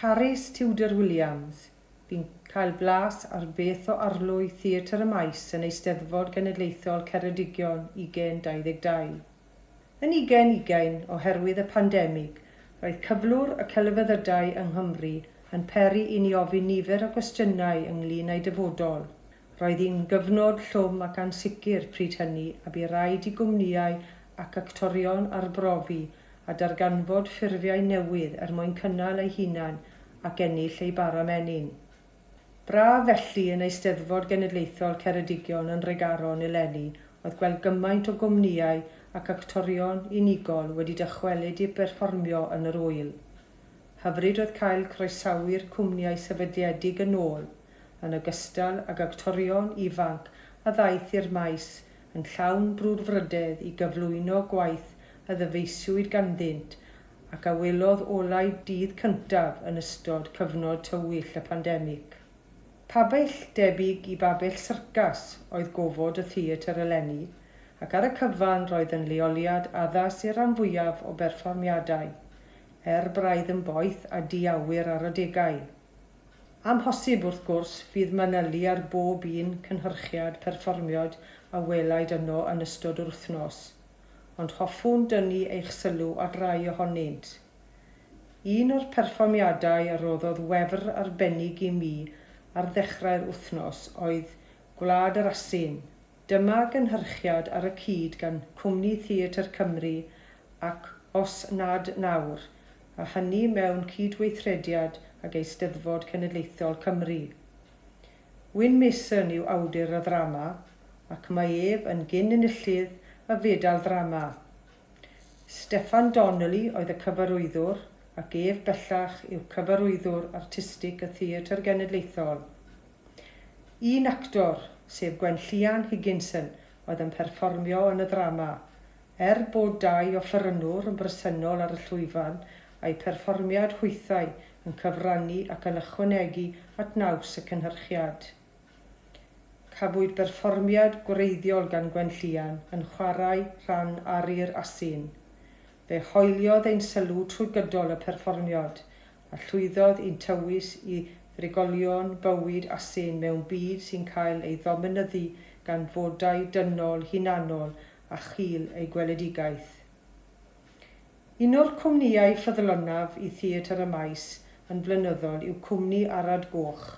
Carys Tudor Williams. Fi'n cael blas ar beth o arlwy Theatr y Maes yn Eisteddfod Genedlaethol Ceredigion 2022. Yn 2020, oherwydd y pandemig, roedd cyflwr y celfyddydau yng Nghymru yn peri i ni ofyn nifer o gwestiynau ynglŷn â'i dyfodol. Roedd hi'n gyfnod llwm ac ansicr pryd hynny a bu raid i gwmnïau ac actorion arbrofi a darganfod ffurfiau newydd mwyn cynnal eu hunain ac ennill eu baramenin. Braf felly yn Eisteddfod Genedlaethol Ceredigion yn Regaron eleni oedd gweld gymaint o gwmnïau ac actorion unigol wedi dychwelyd i berfformio yn yr ŵyl. Hyfryd oedd cael croesawu'r cwmnïau sefydliedig yn ôl, yn ogystal ag actorion ifanc a ddaeth i'r maes yn llawn brwdfrydedd i gyflwyno gwaith y ddyfeisiwyd ganddynt ac a welodd olau dydd cyntaf yn ystod cyfnod tywyll y pandemig. Pabell debyg i babell syrcas oedd gofod y theatr eleni, ac ar y cyfan roedd yn leoliad addas i'r rhan fwyaf o berfformiadau, braidd yn boeth a diawyr ar adegau. Amhosib wrth gwrs fydd manylu ar bob un cynhyrchiad perfformiad a welaid yno yn ystod yr wythnos, ond hoffwn dynnu eich sylw at rai ohonynt. Un o'r perfformiadau a roddodd wefr arbennig i mi ar ddechrau'r wythnos oedd Gwlad yr Asyn. Dyma gynhyrchiad ar y cyd gan Cwmni Theatr Cymru ac Os Nad Nawr, a hynny mewn cydweithrediad ag Eisteddfod Cenedlaethol Cymru. Wyn Mason yw awdur y ddrama, ac mae ef yn gyn-enillydd y fedal ddrama. Steffan Donnelly oedd y cyfarwyddwr, ac ef bellach yw cyfarwyddwr artistig y Theatr Genedlaethol. Un actor, sef Gwenllian Higginson, oedd yn perfformio yn y ddrama, bod dau offerynwr yn bresennol ar y llwyfan a'i perfformiad hwythau yn cyfrannu ac yn ychwanegu at naws y cynhyrchiad. Cafwyd perfformiad gwreiddiol gan Gwenllian yn chwarae rhan Ari'r Asyn. Fe hoeliodd ein sylw trwy gydol y perfformiad a llwyddodd i'n tywys i ddrigolion bywyd asyn mewn byd sy'n cael ei ddomenyddu gan fodau dynol hunanol a chil ei gweledigaeth. Un o'r cwmnïau ffyddlonaf i Theatr y Maes yn flynyddol yw Cwmni Arad Goch.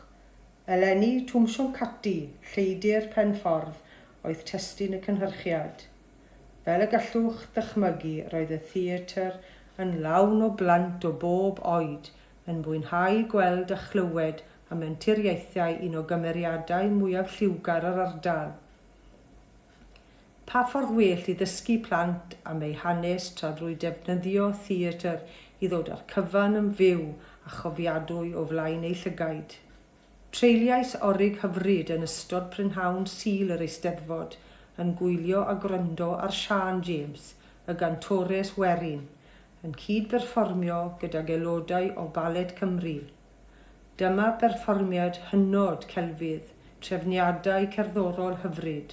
Eleni Twmsiwn Cati, lleidir Penffordd, oedd testun y cynhyrchiad. Fel y gallwch ddychmygu, roedd y theatr yn lawn o blant o bob oed, yn mwynhau gweld a chlywed a menturiaethau un o gymeriadau mwyaf lliwgar yr ardal. Pa ffordd well i ddysgu plant am ei hanes tra drwy defnyddio theatr i ddod â'r cyfan yn fyw a chofiadwy o flaen ei llygaid. Treiliais orig hyfryd yn ystod prynhawn Sul yr Eisteddfod yn gwylio a gwrando ar Sian James, y gantores werin, yn cyd-berfformio gydag aelodau o Baled Cymru. Dyma berfformiad hynod celfydd, trefniadau cerddorol hyfryd,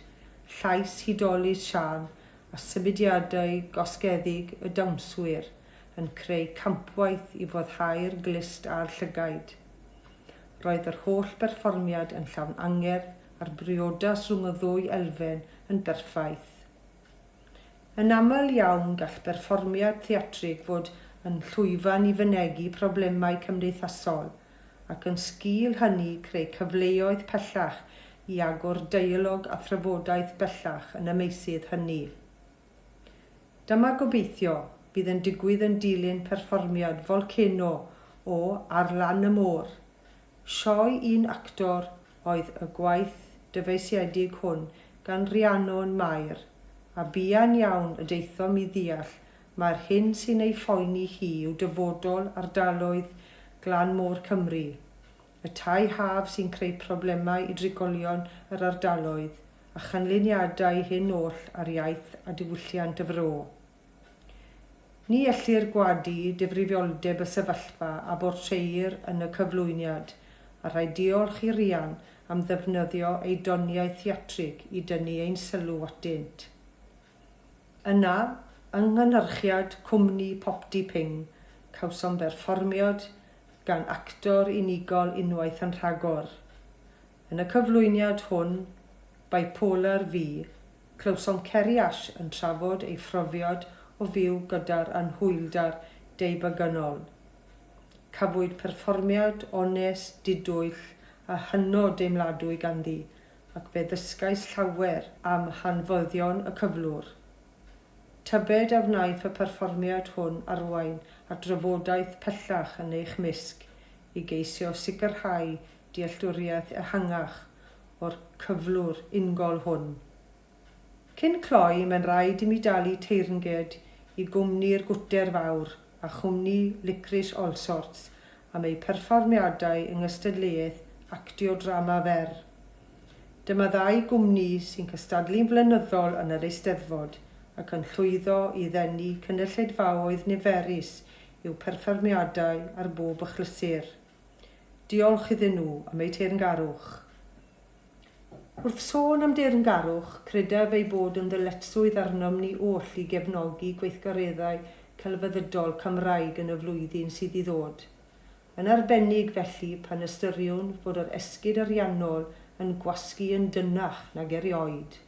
llais hudolus Sian a symudiadau gosgeddig y dawnswyr yn creu campwaith i foddhau'r glist a'r llygaid. Roedd yr holl berfformiad yn llawn angerdd a'r briodas rhwng y ddwy elfen yn berffaith. Yn aml iawn gall berfformiad theatrig fod yn llwyfan i fynegu problemau cymdeithasol ac yn sgil hynny creu cyfleoedd pellach i agor deialog a thrafodaeth bellach yn y meysydd hynny. Dyma gobeithio bydd yn digwydd yn dilyn perfformiad Volcano o Ar Lan y Môr. Sioe un actor oedd y gwaith dyfeisiedig hwn gan Rhiannon Mair, a buan iawn y deithom i ddeall mae'r hyn sy'n ei phoeni hi yw dyfodol ardaloedd Glan Môr Cymru, y tai haf sy'n creu problemau i drigolion yr ardaloedd a chanlyniadau hyn oll ar iaith a diwylliant y fro. Ni ellir gwadu difrifioldeb y sefyllfa a bortreir yn y cyflwyniad, a rhaid diolch i Rian am ddefnyddio ei doniau theatrig i dynnu ein sylw atynt. Yna, yng ngynhyrchiad Cwmni Popty Ping, cawsom berfformiad gan actor unigol unwaith yn rhagor. Yn y cyflwyniad hwn, Bipolar V, clywsom Ceri Ash yn trafod ei phrofiad o fyw gyda'r anhwyldar deubygynnol. Cafwyd perfformiad onest, didwyll a hynod deimladwy ganddi, ac fe ddysgais llawer am hanfyddion y cyflwr. Tybed a wnaeth y perfformiad hwn arwain at drafodaeth pellach yn eich misg i geisio sicrhau dealltwriaeth ehangach o'r cyflwr ungol hwn. Cyn cloi, mae'n rhaid i mi dalu teyrnged i gwmni'r Gwter Fawr a chwmni Licorice All Sorts am ei perfformiadau yng ngystadleuaeth actio drama fer. Dyma ddau gwmni sy'n cystadlu'n flynyddol yn yr Eisteddfod ac yn llwyddo i ddenu cynulleidfaoedd niferus i'w perfformiadau ar bob achlysur. Diolch iddyn nhw am eu teyrngarwch. Wrth sôn am deyrngarwch, credaf ei bod yn ddyletswydd arnom ni oll i gefnogi gweithgareddau celfyddydol Cymraeg yn y flwyddyn sydd i ddod. Yn arbennig felly pan ystyriwn fod yr esgid ariannol yn gwasgu yn dynach nag erioed.